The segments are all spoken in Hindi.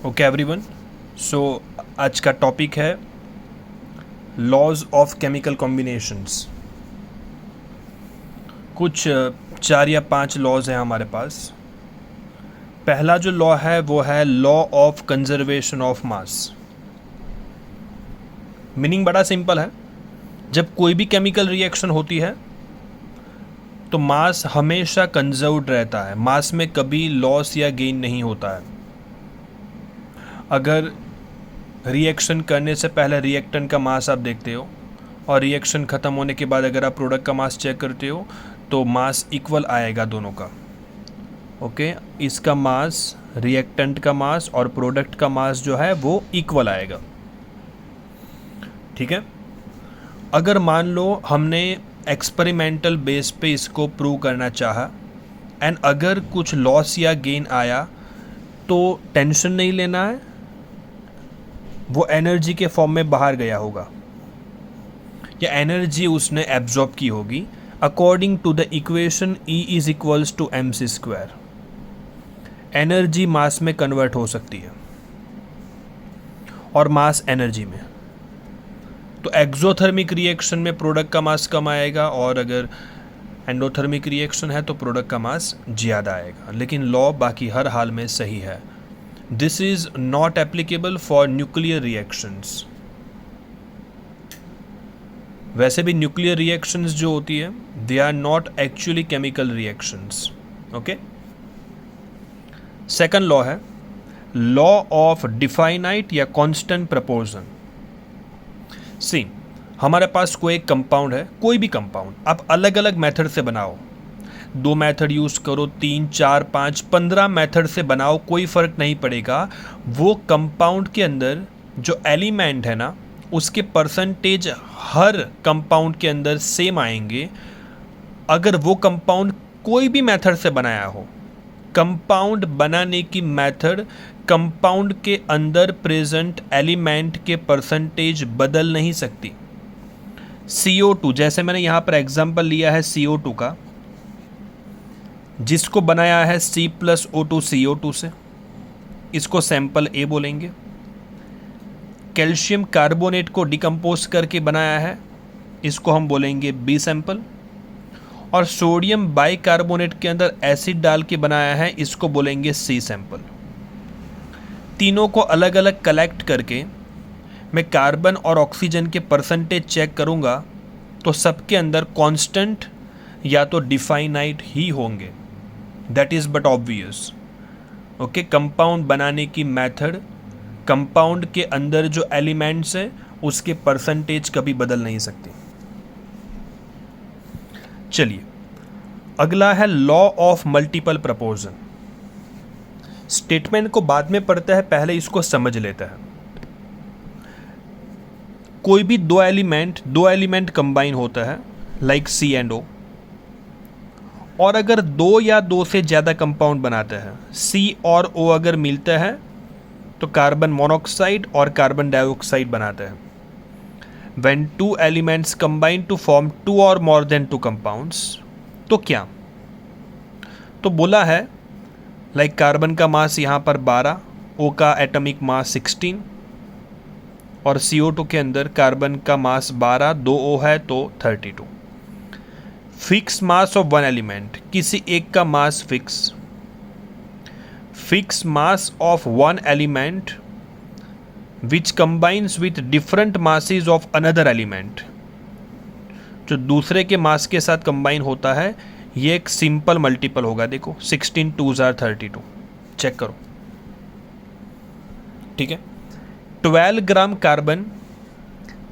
ओके एवरीवन, सो आज का टॉपिक है लॉज ऑफ केमिकल कॉम्बिनेशंस। कुछ 4 या 5 लॉज हैं हमारे पास। पहला जो लॉ है वो है law of conservation of mass. Meaning बड़ा सिंपल है। जब कोई भी केमिकल रिएक्शन होती है तो मास हमेशा कंजर्व्ड रहता है, मास में कभी लॉस या गेन नहीं होता है। अगर रिएक्शन करने से पहले रिएक्टेंट का मास आप देखते हो और रिएक्शन ख़त्म होने के बाद अगर आप प्रोडक्ट का मास चेक करते हो तो मास इक्वल आएगा दोनों का। ओके, इसका मास, रिएक्टेंट का मास और प्रोडक्ट का मास जो है वो इक्वल आएगा। ठीक है। अगर मान लो हमने एक्सपेरिमेंटल बेस पे इसको प्रूव करना चाहा एंड अगर कुछ लॉस या गेन आया तो टेंशन नहीं लेना है, वो एनर्जी के फॉर्म में बाहर गया होगा या एनर्जी उसने एब्जॉर्ब की होगी according to the equation E is equals to mc²। Energy mass में कन्वर्ट हो सकती है और मास एनर्जी में। तो एक्सोथर्मिक रिएक्शन में प्रोडक्ट का मास कम आएगा और अगर एंडोथर्मिक रिएक्शन है तो प्रोडक्ट का मास ज़्यादा आएगा, लेकिन लॉ बाकी हर हाल में सही है। This is not applicable for nuclear reactions. वैसे भी न्यूक्लियर रिएक्शंस जो होती है they are not actually chemical reactions. Okay. Second law है लॉ ऑफ डिफाइनाइट या कांस्टेंट प्रपोर्शन। सी, हमारे पास कोई एक कंपाउंड है, कोई भी कंपाउंड आप अलग अलग मेथड से बनाओ, 2 मेथड यूज़ करो, 3, 4, 5, 15 मेथड से बनाओ, कोई फ़र्क नहीं पड़ेगा। वो कंपाउंड के अंदर जो एलिमेंट है ना उसके परसेंटेज हर कंपाउंड के अंदर सेम आएंगे। अगर वो कंपाउंड कोई भी मेथड से बनाया हो, कंपाउंड बनाने की मेथड कंपाउंड के अंदर प्रेजेंट एलिमेंट के परसेंटेज बदल नहीं सकती। CO2, जैसे मैंने यहाँ पर एग्जांपल लिया है CO2 का, जिसको बनाया है C+O2 CO2 से, इसको सैंपल A बोलेंगे। कैल्शियम कार्बोनेट को डिकम्पोज करके बनाया है, इसको हम बोलेंगे B सैंपल। और सोडियम बाइकार्बोनेट के अंदर एसिड डाल के बनाया है, इसको बोलेंगे C सैंपल। तीनों को अलग अलग कलेक्ट करके मैं कार्बन और ऑक्सीजन के परसेंटेज चेक करूंगा तो सबके अंदर कांस्टेंट या तो डिफाइनाइट ही होंगे। That is but obvious. Okay, compound बनाने की मेथड, कंपाउंड के अंदर जो एलिमेंट्स है उसके परसेंटेज कभी बदल नहीं सकती। चलिए, अगला है law of multiple proportion. Statement को बाद में पढ़ते हैं, पहले इसको समझ लेते हैं। कोई भी दो एलिमेंट कंबाइन होता है लाइक C एंड O, और अगर 2 या 2 से ज़्यादा कंपाउंड बनाते हैं, C और O अगर मिलते हैं तो कार्बन मोनोऑक्साइड और कार्बन डाइऑक्साइड बनाते हैं। When 2 elements combine to form 2 or more than 2 compounds, तो क्या, तो बोला है लाइक कार्बन का मास यहाँ पर 12, O का एटॉमिक मास 16 और CO2 के अंदर कार्बन का मास 12, 2 O है तो 32। Fix mass of one element, किसी एक का mass fix mass of one element which combines with different masses of another element, जो दूसरे के मास के साथ कंबाइन होता है, ये एक सिंपल मल्टीपल होगा। देखो 16 2s are 32, चेक करो। ठीक है। 12 ग्राम कार्बन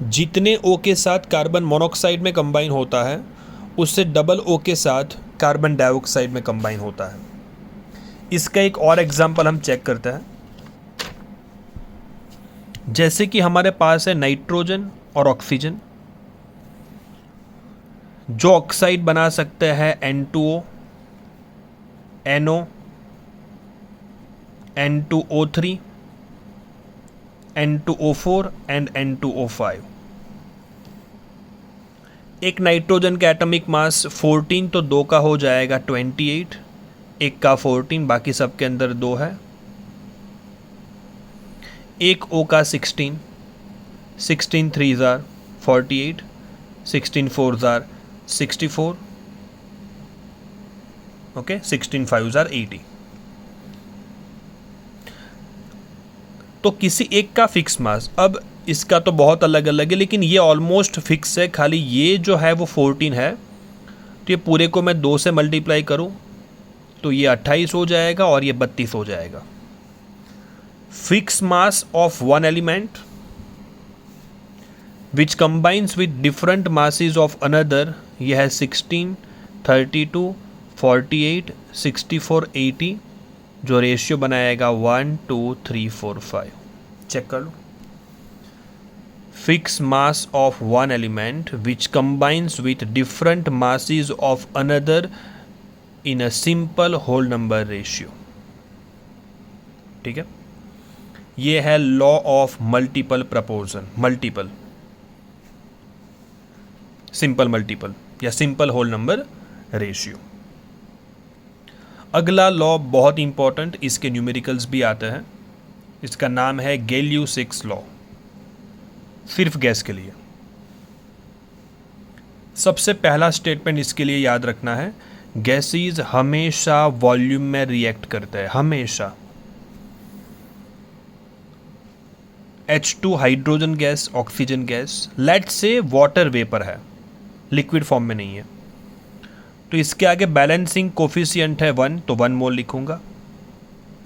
जितने O के साथ कार्बन मोनोऑक्साइड में कंबाइन होता है उससे डबल O के साथ कार्बन डाइऑक्साइड में कंबाइन होता है। इसका एक और एग्जांपल हम चेक करते हैं। जैसे कि हमारे पास है नाइट्रोजन और ऑक्सीजन, जो ऑक्साइड बना सकते हैं N2O, NO, N2O3, N2O4 and N2O5। एक नाइट्रोजन का एटॉमिक मास 14 तो 2 का हो जाएगा 28, एक का 14, बाकी सब के अंदर 2 है। एक O का 16, 16 3 जार 48, 16 4 जार 64, ओके, 16 5 जार 80। तो किसी एक का फिक्स मास, अब इसका तो बहुत अलग अलग है, लेकिन ये ऑलमोस्ट फिक्स है, खाली ये जो है वो 14 है। तो ये पूरे को मैं 2 से मल्टीप्लाई करूं तो ये 28 हो जाएगा और ये 32 हो जाएगा। Fix mass of one element which combines with different masses of another, यह है 16, 32, 48, 64, 80, जो रेशियो बनाएगा 1 2 3 4 5। चेक कर लो। Fix mass of one element which combines with different masses of another in a simple whole number ratio. ठीक है, ये है law of multiple proportion, multiple, simple multiple या सिंपल होल नंबर रेशियो। अगला लॉ बहुत इंपॉर्टेंट, इसके न्यूमेरिकल्स भी आते हैं, इसका नाम है गैलियो-6 लॉ, सिर्फ गैस के लिए। सबसे पहला स्टेटमेंट इसके लिए याद रखना है, गैसेस हमेशा वॉल्यूम में रिएक्ट करते हैं, हमेशा। H2 hydrogen gas, oxygen gas, let's say water vapour है, लिक्विड फॉर्म में नहीं है, तो इसके आगे बैलेंसिंग कोफिशिएंट है 1, तो 1 मोल लिखूंगा।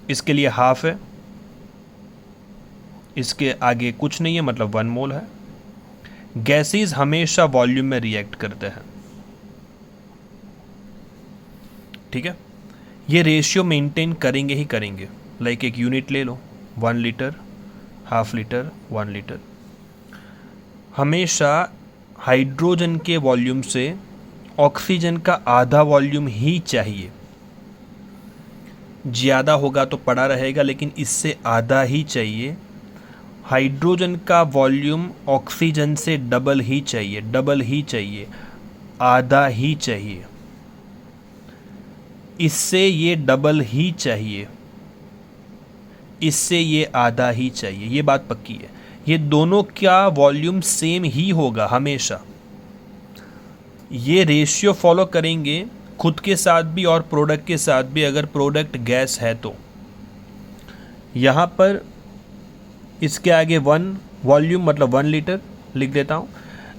इसके लिए हाफ है, इसके आगे कुछ नहीं है, मतलब 1 मोल है। गैसेस हमेशा वॉल्यूम में रिएक्ट करते हैं, ठीक है। ये रेशियो मेंटेन करेंगे ही करेंगे। लाइक एक यूनिट ले लो, 1 लीटर, हाफ लीटर, 1 लीटर। हमेशा हाइड्रोजन के वॉल्यूम से ऑक्सीजन का आधा वॉल्यूम ही चाहिए। ज़्यादा होगा तो पड़ा रहेगा, लेकिन इससे आधा ही चाहिए। हाइड्रोजन का वॉल्यूम ऑक्सीजन से डबल ही चाहिए, डबल ही चाहिए, आधा ही चाहिए। इससे ये डबल ही चाहिए, इससे ये आधा ही चाहिए, ये बात पक्की है। ये दोनों का वॉल्यूम सेम ही होगा हमेशा। ये रेशियो फॉलो करेंगे खुद के साथ भी और प्रोडक्ट के साथ भी, अगर प्रोडक्ट गैस है तो। यहाँ पर इसके आगे 1 वॉल्यूम मतलब 1 लीटर लिख देता हूँ,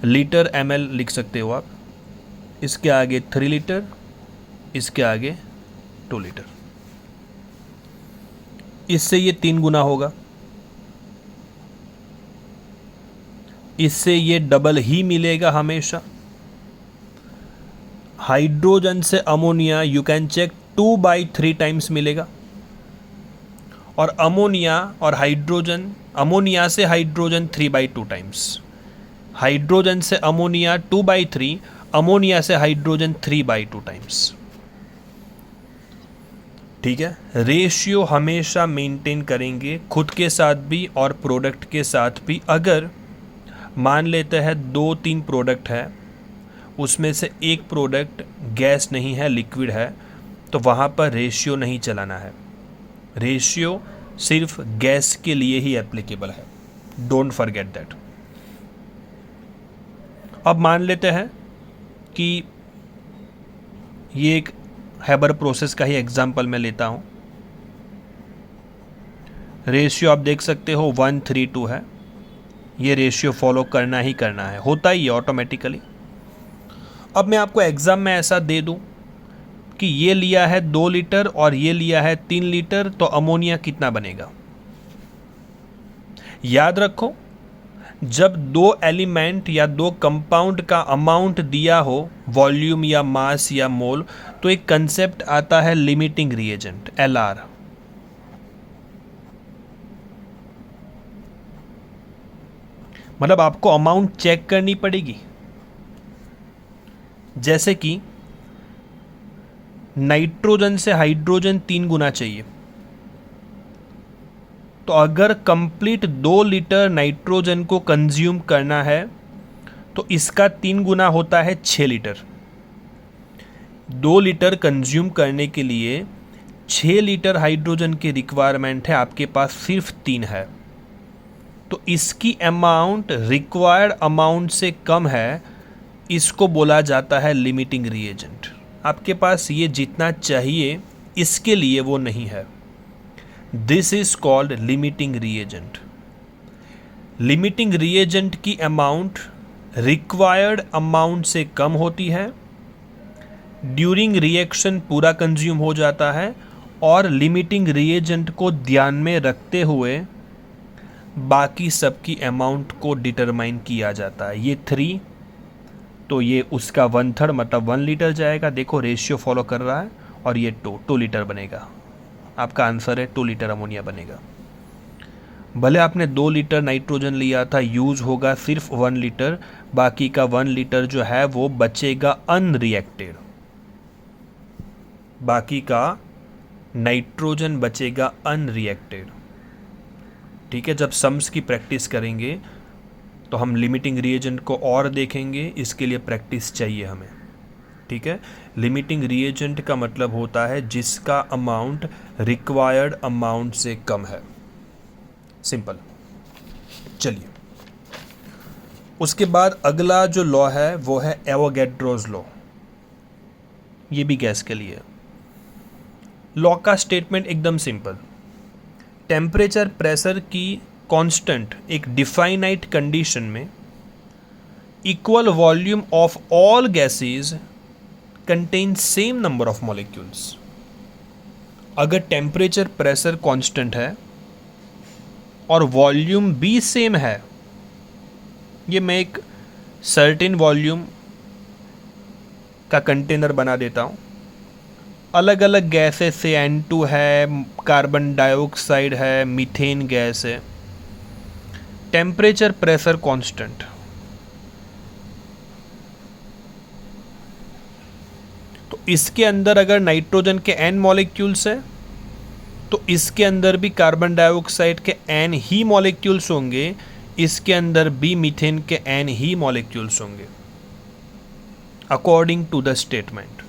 लीटर ml लिख सकते हो आप। इसके आगे 3 लीटर, इसके आगे 2 लीटर। इससे ये 3 गुना होगा, इससे ये डबल ही मिलेगा हमेशा। हाइड्रोजन से ammonia you can check 2/3 times मिलेगा, और अमोनिया और हाइड्रोजन, अमोनिया से हाइड्रोजन 3/2 टाइम्स। हाइड्रोजन से अमोनिया 2/3, अमोनिया से हाइड्रोजन 3/2 टाइम्स। ठीक है, रेशियो हमेशा मेंटेन करेंगे खुद के साथ भी और प्रोडक्ट के साथ भी। अगर मान लेते हैं 2-3 प्रोडक्ट है, उसमें से एक प्रोडक्ट गैस नहीं है, लिक्विड है, तो वहाँ पर रेशियो नहीं चलाना है। रेशियो सिर्फ गैस के लिए ही एप्लीकेबल है, डोंट फॉरगेट दैट। अब मान लेते हैं कि ये एक हैबर प्रोसेस का ही एग्जाम्पल मैं लेता हूँ। रेशियो आप देख सकते हो 1:3:2 है, ये रेशियो फॉलो करना ही करना है, होता ही ऑटोमेटिकली। अब मैं आपको एग्ज़ाम में ऐसा दे दूं कि ये लिया है 2 लीटर और ये लिया है 3 लीटर, तो अमोनिया कितना बनेगा। याद रखो, जब 2 एलिमेंट या 2 कंपाउंड का अमाउंट दिया हो, वॉल्यूम या मास या मोल, तो एक कंसेप्ट आता है लिमिटिंग रिएजेंट, LR। मतलब आपको अमाउंट चेक करनी पड़ेगी। जैसे कि नाइट्रोजन से हाइड्रोजन 3 गुना चाहिए, तो अगर कंप्लीट 2 लीटर नाइट्रोजन को कंज्यूम करना है तो इसका 3 गुना होता है 6 लीटर। 2 लीटर कंज्यूम करने के लिए 6 लीटर हाइड्रोजन की रिक्वायरमेंट है, आपके पास सिर्फ 3 है। तो इसकी अमाउंट रिक्वायर्ड अमाउंट से कम है, इसको बोला जाता है लिमिटिंग रिएजेंट। आपके पास ये जितना चाहिए इसके लिए वो नहीं है, this is called limiting reagent. Limiting reagent की अमाउंट रिक्वायर्ड अमाउंट से कम होती है, ड्यूरिंग रिएक्शन पूरा कंज्यूम हो जाता है, और लिमिटिंग रिएजेंट को ध्यान में रखते हुए बाकी सबकी अमाउंट को डिटरमाइन किया जाता है। ये 3, तो ये उसका 1/3 मतलब 1 लीटर जाएगा, देखो रेशियो फॉलो कर रहा है, और ये 2 लीटर बनेगा। आपका आंसर है 2 लीटर अमोनिया बनेगा। भले आपने 2 लीटर नाइट्रोजन लिया था, यूज होगा सिर्फ 1 लीटर, बाकी का 1 लीटर जो है वो बचेगा अनरिएक्टेड, बाकी का नाइट्रोजन बचेगा अनरिएक्टेड। ठीक है, जब सम्स की प्रैक्टिस करेंगे तो हम लिमिटिंग रिएजेंट को और देखेंगे, इसके लिए प्रैक्टिस चाहिए हमें। ठीक है, लिमिटिंग रिएजेंट का मतलब होता है जिसका अमाउंट रिक्वायर्ड अमाउंट से कम है, सिंपल। चलिए, उसके बाद अगला जो लॉ है वो है एवोगैड्रोज लॉ। ये भी गैस के लिए। लॉ का स्टेटमेंट एकदम सिंपल, टेम्परेचर प्रेशर की कांस्टेंट एक डिफाइनाइट कंडीशन में equal volume of all gases contain same number of molecules. अगर टेम्परेचर प्रेशर कांस्टेंट है और वॉल्यूम भी सेम है, ये मैं एक सर्टेन वॉल्यूम का कंटेनर बना देता हूँ, अलग अलग गैसेस से N2 है, कार्बन डाइऑक्साइड है, मीथेन गैस है, टेम्परेचर प्रेशर कांस्टेंट, तो इसके अंदर अगर नाइट्रोजन के N मॉलिक्यूल्स है तो इसके अंदर भी कार्बन डाइऑक्साइड के N ही मॉलिक्यूल्स होंगे, इसके अंदर भी मीथेन के N ही मॉलिक्यूल्स होंगे, अकॉर्डिंग टू द स्टेटमेंट।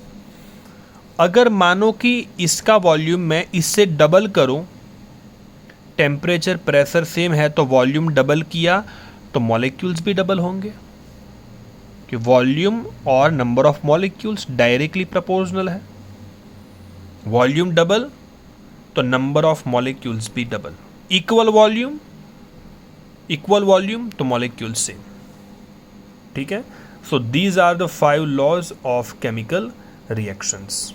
अगर मानो कि इसका वॉल्यूम मैं इससे डबल करूं, टेम्परेचर प्रेशर सेम है तो वॉल्यूम डबल किया तो मॉलिक्यूल्स भी डबल होंगे, कि वॉल्यूम और number of molecules directly proportional है। वॉल्यूम डबल तो नंबर ऑफ मॉलिक्यूल्स भी डबल, इक्वल वॉल्यूम तो मॉलिक्यूल्स सेम। ठीक है, so these are the 5 laws of chemical reactions.